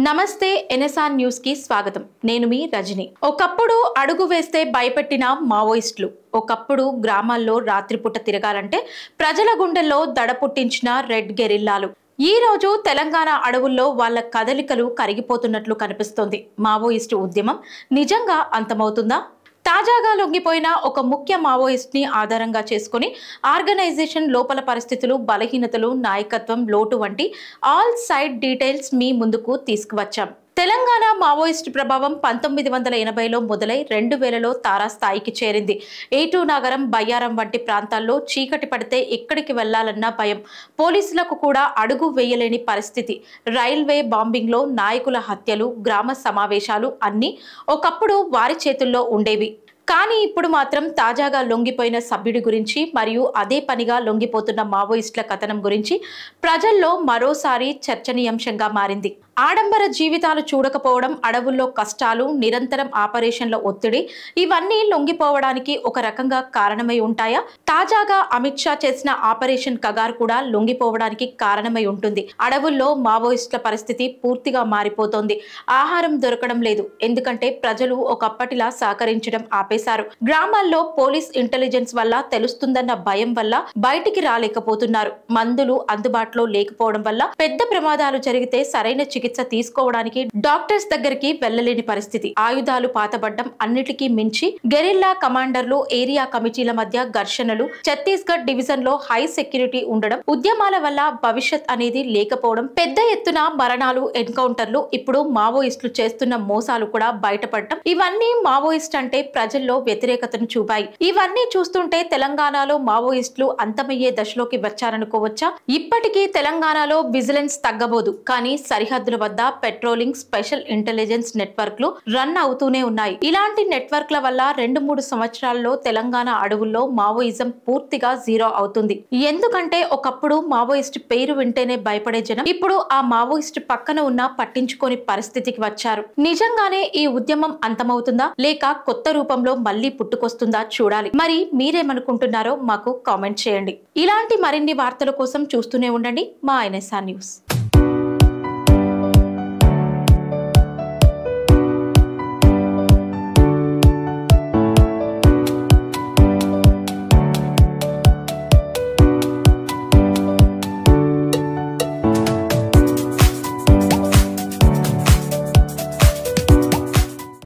నమస్తే NSR news కి స్వాగతం. నేను మీ రజని. ఒకప్పుడు అడుగు వేస్తే భయపెట్టిన మావోయిస్టులు, ఒకప్పుడు గ్రామాల్లో రాత్రిపూట తిరగాలంటే ప్రజల గుండెల్లో దడ పుట్టించిన రెడ్ గెరిల్లాలు ఈ రోజు తెలంగాణ అడవుల్లో వాళ్ళ కదలికలు కరిగిపోతున్నట్లు కనిపిస్తోంది. మావోయిస్టు ఉద్యమం నిజంగా అంతమవుతుందా? తాజాగా లొంగిపోయిన ఒక ముఖ్య మావోయిస్ట్ ని ఆధారంగా చేసుకుని ఆర్గనైజేషన్ లోపల పరిస్థితులు, బలహీనతలు, నాయకత్వం లోటు వంటి ఆల్ సైడ్ డీటెయిల్స్ మీ ముందుకు తీసుకువచ్చాం. తెలంగాణ మావోయిస్ట్ ప్రభావం 1980లో మొదలై 2000లో తారాస్థాయికి చేరింది. ఏటూ నగరం, బయ్యారం వంటి ప్రాంతాల్లో చీకటి పడితే ఎక్కడికి వెళ్లాలన్న భయం, పోలీసులకు కూడా అడుగు వేయలేని పరిస్థితి, రైల్వే బాంబింగ్లో నాయకుల హత్యలు, గ్రామ సమావేశాలు అన్నీ ఒకప్పుడు వారి చేతుల్లో ఉండేవి. కానీ ఇప్పుడు మాత్రం తాజాగా లొంగిపోయిన సభ్యుడి గురించి మరియు అదే పనిగా లొంగిపోతున్న మావోయిస్టుల కథనం గురించి ప్రజల్లో మరోసారి చర్చనీయాంశంగా మారింది. ఆడంబర జీవితాలు చూడకపోవడం, అడవుల్లో కష్టాలు, నిరంతరం ఆపరేషన్ల ఒత్తిడి ఇవన్నీ లొంగిపోవడానికి ఒక రకంగా కారణమై ఉంటాయా? తాజాగా అమిత్ షా చేసిన ఆపరేషన్ కగార్ కూడా లొంగిపోవడానికి కారణమై ఉంటుంది. అడవుల్లో మావోయిస్టుల పరిస్థితి పూర్తిగా మారిపోతోంది. ఆహారం దొరకడం లేదు, ఎందుకంటే ప్రజలు ఒకప్పటిలా సహకరించడం ఆపేశారు. గ్రామాల్లో పోలీస్ ఇంటెలిజెన్స్ వల్ల తెలుస్తుందన్న భయం వల్ల బయటికి రాలేకపోతున్నారు. మందులు అందుబాటులో లేకపోవడం వల్ల పెద్ద ప్రమాదాలు జరిగితే సరైన చికిత్స తీసుకోవడానికి డాక్టర్స్ దగ్గరికి వెళ్లలేని పరిస్థితి, ఆయుధాలు పాతబడ్డం, అన్నిటికీ మించి గెరిల్లా కమాండర్లు, ఏరియా కమిటీల మధ్య ఘర్షణలు, ఛత్తీస్గఢ్ డివిజన్ లో హై సెక్యూరిటీ ఉండడం, ఉద్యమాల వల్ల భవిష్యత్ అనేది లేకపోవడం, పెద్ద ఎత్తున మరణాలు, ఎన్కౌంటర్లు, ఇప్పుడు మావోయిస్టులు చేస్తున్న మోసాలు కూడా బయటపడటం ఇవన్నీ మావోయిస్ట్ అంటే ప్రజల్లో వ్యతిరేకతను చూపాయి. ఇవన్నీ చూస్తుంటే తెలంగాణలో మావోయిస్టులు అంతమయ్యే దశలోకి వచ్చారనుకోవచ్చా? ఇప్పటికీ తెలంగాణలో విజిలెన్స్ తగ్గబోదు, కానీ సరిహద్దుల వద్ద పెట్రోలింగ్, స్పెషల్ ఇంటెలిజెన్స్ నెట్వర్క్లు రన్ అవుతూనే ఉన్నాయి. ఇలాంటి నెట్వర్క్ల వల్ల 2-3 సంవత్సరాల్లో తెలంగాణ అడవుల్లో మావోయిజం పూర్తిగా జీరో అవుతుంది. ఎందుకంటే ఒకప్పుడు మావోయిస్ట్ పేరు వింటేనే భయపడే జనం ఇప్పుడు ఆ మావోయిస్ట్ పక్కన ఉన్న పట్టించుకోని పరిస్థితికి వచ్చారు. నిజంగానే ఈ ఉద్యమం అంతమవుతుందా, లేక కొత్త రూపంలో మళ్ళీ పుట్టుకొస్తుందా చూడాలి. మరి మీరేమనుకుంటున్నారో మాకు కామెంట్ చేయండి. ఇలాంటి మరిన్ని వార్తల కోసం చూస్తూనే ఉండండి మా ఎన్ఎస్ఆర్ న్యూస్.